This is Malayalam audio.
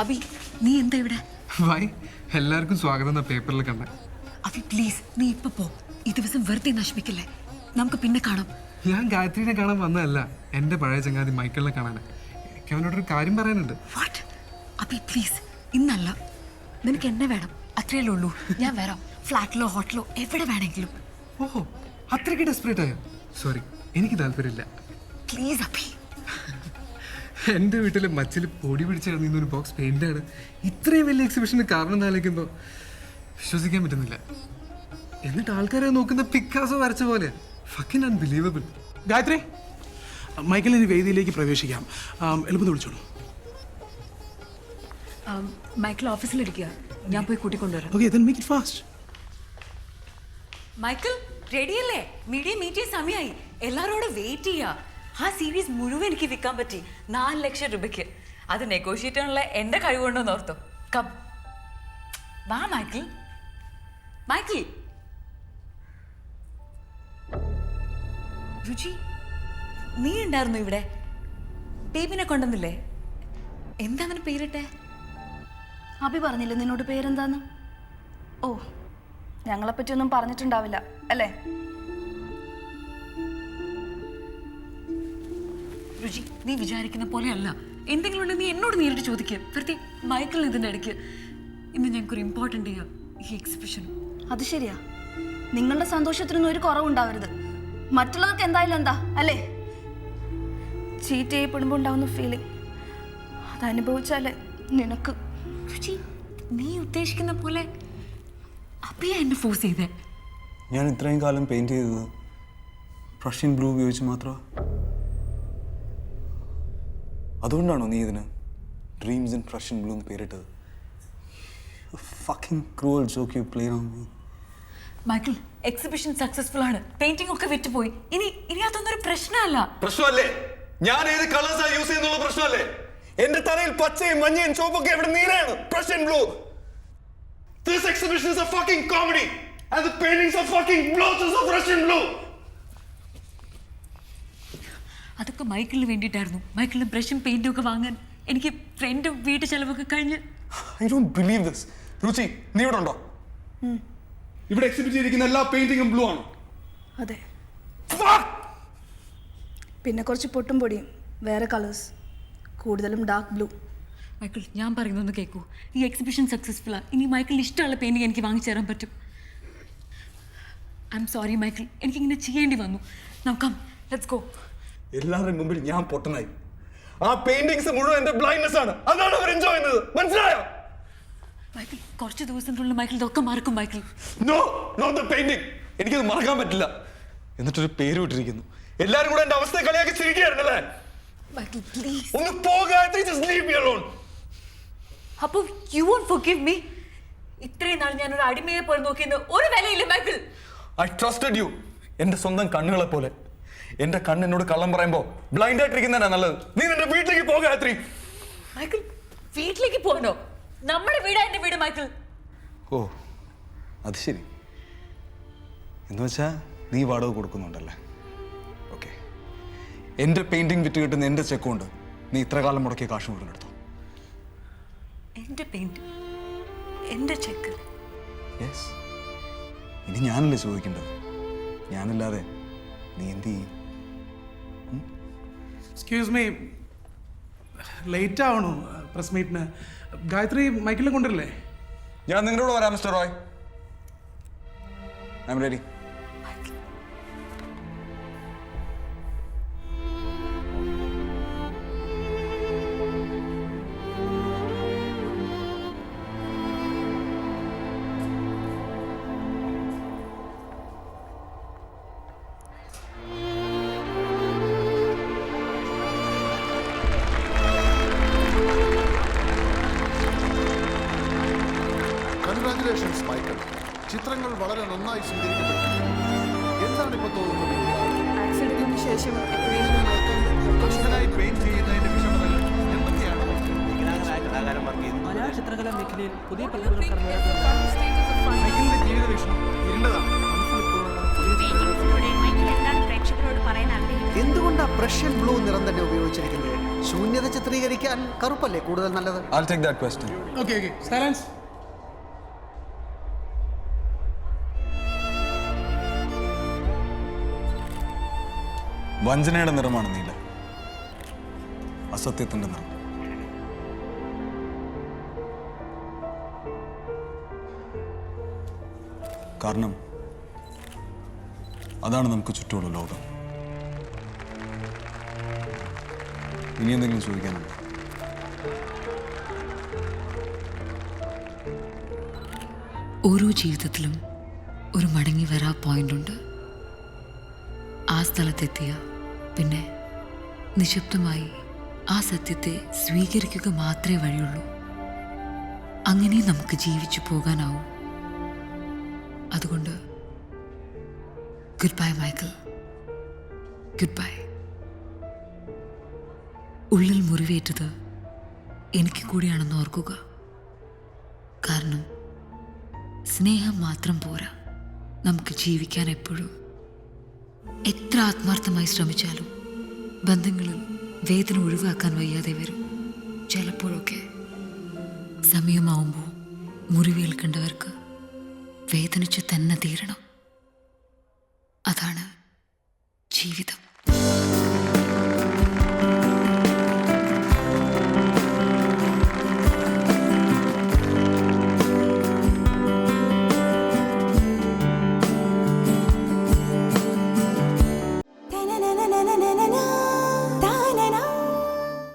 അഭി നീ എന്താ ഇവിടെ? വൈ എല്ലാവർക്കും സ്വാഗതം പേപ്പറിൽ കണ്ട. അഭി പ്ലീസ് നീ ഇപ്പൊ പോ. ഈ ദിവസം വെറുതെ നശിപ്പിക്കല്ലേ. നമുക്ക് പിന്നെ കാണാം. ഞാൻ ഗായത്രിനെ കാണാൻ വന്നതല്ല, എൻ്റെ പഴയ ചങ്ങാതി മൈക്കിളിനെ കാണാൻ. എനിക്ക് അവനോടൊരു കാര്യം പറയാനുണ്ട്. വാട്ട്? അഭി പ്ലീസ് ഇന്നല്ല. നിനക്ക് എന്നെ വേണം, അത്രയല്ലേ ഉള്ളൂ. ഞാൻ വരാം. ഫ്ലാറ്റിലോ ഹോട്ടലോ എവിടെ വേണമെങ്കിലും. ഓഹോ, അത്രയ്ക്ക് ഡെസ്പറേറ്റ് ആയോ? സോറി, എനിക്ക് താല്പര്യമില്ല. പ്ലീസ് അഭി. എൻ്റെ വീട്ടിലെ മച്ചിൽ പൊടി പിടിച്ചിറങ്ങുന്ന ഒരു ബോക്സ് പെയിൻ്റാണ് ഇത്രയും വലിയ എക്സിബിഷന് കാരണം എന്നാലേക്കുമ്പോൾ വിശ്വസിക്കാൻ പറ്റുന്നില്ല. എന്നിട്ട് ആൾക്കാരെ നോക്കുന്ന പിക്കാസോ വരച്ച പോലെ. Fucking unbelievable. ഗായത്രി, മൈക്കിളിന് വേദിയിലേക്ക് പ്രവേശിക്കാം. എളുപ്പം വിളിച്ചോളൂ. മൈക്കിൾ ഓഫീസിലിരിക്കുക, ഞാൻ പോയി കൂട്ടിക്കൊണ്ടുവരാം. Okay, then make it fast. Michael റെഡിയല്ലേ? മീഡിയ മീറ്റിംഗ് സമയമായി. എല്ലാവരോടും വെയിറ്റ് ചെയ്യാ. ആ സീരീസ് മുഴുവൻ എനിക്ക് വിൽക്കാൻ പറ്റി 4 ലക്ഷം രൂപയ്ക്ക്. അത് നെഗോഷിയേറ്റ് ചെയ്യാനുള്ള എൻ്റെ കഴിവുണ്ടോന്ന് ഓർത്തോ. കം വാ മൈക്കിൾ. മൈക്കിൾ രുചി, നീ ഉണ്ടായിരുന്നു ഇവിടെ? ബേബിനെ കൊണ്ടുവന്നില്ലേ? എന്താ അവന് പേരിട്ടെ? അഭി പറഞ്ഞില്ലേ നിന്നോട് പേരെന്താന്ന്? ഓ, ഞങ്ങളെപ്പറ്റി ഒന്നും പറഞ്ഞിട്ടുണ്ടാവില്ല അല്ലേ? രുചി, നീ വിചാരിക്കുന്ന പോലെയല്ല. എന്തെങ്കിലും ഉണ്ടെങ്കിൽ നീ എന്നോട് നേരിട്ട് ചോദിക്കുക. വെറുതെ മൈക്കിളിന് ഇതിൻ്റെ ഇടയ്ക്ക്. ഇന്ന് ഞങ്ങൾക്കൊരു ഇമ്പോർട്ടൻ്റ് ചെയ്യാം, ഈ എക്സിബിഷൻ. അത് ശരിയാ. നിങ്ങളുടെ സന്തോഷത്തിനൊന്നും ഒരു കുറവുണ്ടാവരുത്. മറ്റുള്ളവർക്ക് എന്തായാലും എന്താ അല്ലേ? ചീറ്റ് ചെയ്യപ്പെടുമ്പോൾ ഉണ്ടാവുന്ന ഫീലിംഗ് അതനുഭവിച്ചാലേ നിനക്ക്. രുചി, നീ ഉദ്ദേശിക്കുന്ന പോലെ അപ്പിയാ എന്നെ ഫോഴ്സ് ചെയ്തേ. ഞാൻ ഇത്രയും കാലം പെയിൻറ് ചെയ്തത് പ്രഷ്യൻ ബ്ലൂ ഉപയോഗിച്ച് മാത്രമാണ്. അതുകൊണ്ടാണോ നീ ഇതിന് ഡ്രീംസ് ഇൻ പ്രഷ്യൻ ബ്ലൂ എന്ന് പേരിട്ടത്? Fucking cruel joke you play on me. Michael, exhibition successful ആണ്. പെയിന്റിംഗ് ഒക്കെ വിറ്റുപോയി. ഇനി അതൊന്നും ഒരു പ്രശ്നമല്ല. പ്രശ്നമല്ലേ? ഞാൻ ഏത് കളേഴ്സാ യൂസ് ചെയ്യുന്നുള്ള പ്രശ്നമല്ലേ? എന്റെ തലയിൽ പച്ചയും മഞ്ഞയും ചുവപ്പൊക്കെ എവിടെ നീലയാണ്. Prussian blue. This exhibition is a fucking comedy and the paintings are fucking blotches of Russian blue. അതൊക്കെ മൈക്കിളിന് വേണ്ടിയിട്ടായിരുന്നു. മൈക്കിളിന് ബ്രഷും പെയിന്റും ഒക്കെ വാങ്ങാൻ എനിക്ക് ഫ്രണ്ടും വീട്ടു ചെലവൊക്കെ കഴിഞ്ഞ്. I don't believe this. രുചി, നീ ഇവിടെ ഉണ്ടോ? ഇവിടെ എക്സിബിറ്റ് ചെയ്തിരിക്കുന്ന എല്ലാ പെയിന്റിങ്ങും ബ്ലൂ ആണ്. അതെ. പിന്നെ കുറച്ച് പൊട്ടും പൊടിയും വേറെ കളേഴ്സ്, കൂടുതലും ഡാർക്ക് ബ്ലൂ. മൈക്കിൾ, ഞാൻ പറയുന്നൊന്ന് കേൾക്കൂ. ഈ എക്സിബിഷൻ സക്സസ്ഫുള്ളാ. ഇനി മൈക്കിളിന് ഇഷ്ടമുള്ള പെയിന്റിങ് എനിക്ക് വാങ്ങിച്ചു തരാൻ പറ്റും. ഐ എം സോറി മൈക്കിൾ, എനിക്കിങ്ങനെ ചെയ്യേണ്ടി വന്നു. നമുക്ക് ലെറ്റ്സ് ഗോ. എല്ലാവരുടെയും മുമ്പിൽ ഞാൻ പൊട്ടനായി. ആ പെയിന്റിങ്സ് മുഴുവൻ എന്റെ ബ്ലൈൻഡ്നെസ് ആണ്. അതാണ് അവർ എൻജോയ് ചെയ്യുന്നത്. മനസ്സിലായോ? മൈക്കിൾ, കുറച്ച് ദിവസത്തിനുള്ളിൽ മൈക്കിൾ ഇതൊക്കെ മറക്കും. Michael, no, not the painting. എനിക്കത് മറക്കാൻ പറ്റില്ല. എന്നിട്ടൊരു പേര് വിട്ടിരിക്കുന്നു. എല്ലാരും കൂടെ എന്റെ അവസ്ഥയെ കളിയാക്കി ചിരിക്കുകയായിരുന്നല്ലേ? Michael please. ഒന്ന് പോകാതെ, just leave me alone. അപ്പോൾ യു വോണ്ട് ഫർഗിവ് മീ? ഇത്രയും നാൾ ഞാൻ ഒരു അടിമയെ പോലെ നോക്കിയെന്ന് ഒരു വിലയില്ല മൈക്കിൾ. I trusted you. എന്റെ സ്വന്തം കണ്ണുകളെ പോലെ. എന്റെ കണ്ണെന്നോട് കള്ളം പറയുമ്പോ ബ്ലൈൻഡ് ആയിട്ടിരിക്കുന്നതാണ് നല്ലത്. നീ നിന്റെ വീട്ടിലേക്ക് പോകാത്രി. മൈക്കിൾ, വീട്ടിലേക്ക് പോകണോ? നമ്മുടെ വീടാ എന്റെ വീട് മൈക്കിൾ. ഓ, അത് ശരി. എന്ന് വെച്ചാ നീ വാടക കൊടുക്കുന്നുണ്ടല്ലേ? ഓക്കെ, എന്റെ പെയിന്റിംഗ് വിറ്റ് കിട്ടുന്ന എന്റെ ചെക്ക് കൊണ്ട് നീ ഇത്ര കാലം മുടക്കിയ കാശ് മുഴുവൻ എടുത്തോ. എന്റെ പെയിന്റ്, എന്റെ ചെക്ക്. യെസ്. ഇനി ഞാനല്ലേ ചോദിക്കേണ്ടത്? ഞാനല്ലാതെ നീ എന്ത് ചെയ്യും? എക്സ്ക്യൂസ് മീ, ലേറ്റ് ആവണു പ്രസ് മീറ്റിന്. ഗായത്രി മൈക്കിളിനെ കൊണ്ടുവരില്ലേ? ഞാൻ നിങ്ങളോട് വരാം mister Roy. I am ready. Congratulations Michael. ചിത്രങ്ങൾ വളരെ നന്നായി സ്വീകരിക്കപ്പെട്ടു. എന്താണ് ഇപ്പോൾ തോന്നുന്നത്? ആക്സിഡന്റിന് ശേഷം മനുഷ്യനായി പെയിന്റ് ചെയ്യുന്നതിന്റെ വിഷമതകൾ എന്തൊക്കെയാണ്? മലയാള ചിത്രകലാ മേഖലയിൽ പുതിയ പദ്ധതികൾ മൈക്കിളിന്റെ ജീവിത വീക്ഷണം ഇരുണ്ടതാണ്. മൈക്കിൾ എന്താണ് പ്രേക്ഷകരോട് പറയാൻ ആഗ്രഹിക്കുന്നത്? എന്തുകൊണ്ടാ പ്രഷ്യൻ ബ്ലൂ നിറം തന്നെ ഉപയോഗിച്ചിരിക്കുന്നത്? ശൂന്യത ചിത്രീകരിക്കാൻ കറുപ്പല്ലേ കൂടുതൽ നല്ലത്? I'll take that question. Okay okay silence. വഞ്ചനയുടെ നിറമാണ് നീല, അസത്യത്തിന്റെ നിറം. കാരണം അതാണ് നമുക്ക് ചുറ്റുമുള്ള ലോകം. ഇനി എന്തെങ്കിലും ചോദിക്കാനുണ്ടോ? ഓരോ ജീവിതത്തിലും ഒരു മടങ്ങി വരാ പോയിന്റ് ഉണ്ട്. ആ സ്ഥലത്തെത്തിയ പിന്നെ നിശബ്ദമായി ആ സത്യത്തെ സ്വീകരിക്കുക മാത്രമേ വഴിയുള്ളൂ. അങ്ങനെ നമുക്ക് ജീവിച്ചു പോകാനാവും. അതുകൊണ്ട് good bye Michael, good bye. ഉള്ളിൽ മുറിവേറ്റത് എനിക്ക് കൂടിയാണെന്ന് ഓർക്കുക. കാരണം സ്നേഹം മാത്രം പോരാ, നമുക്ക് ജീവിക്കാൻ എപ്പോഴും. എത്ര ആത്മാർത്ഥമായി ശ്രമിച്ചാലും ബന്ധങ്ങളിൽ വേദന ഒഴിവാക്കാൻ വയ്യാതെ വരും. ചിലപ്പോഴൊക്കെ സമയമാവുമ്പോൾ മുറിവേൽക്കേണ്ടവർക്ക് വേദനിച്ച് തന്നെ തീരണം. അതാണ് ജീവിതം.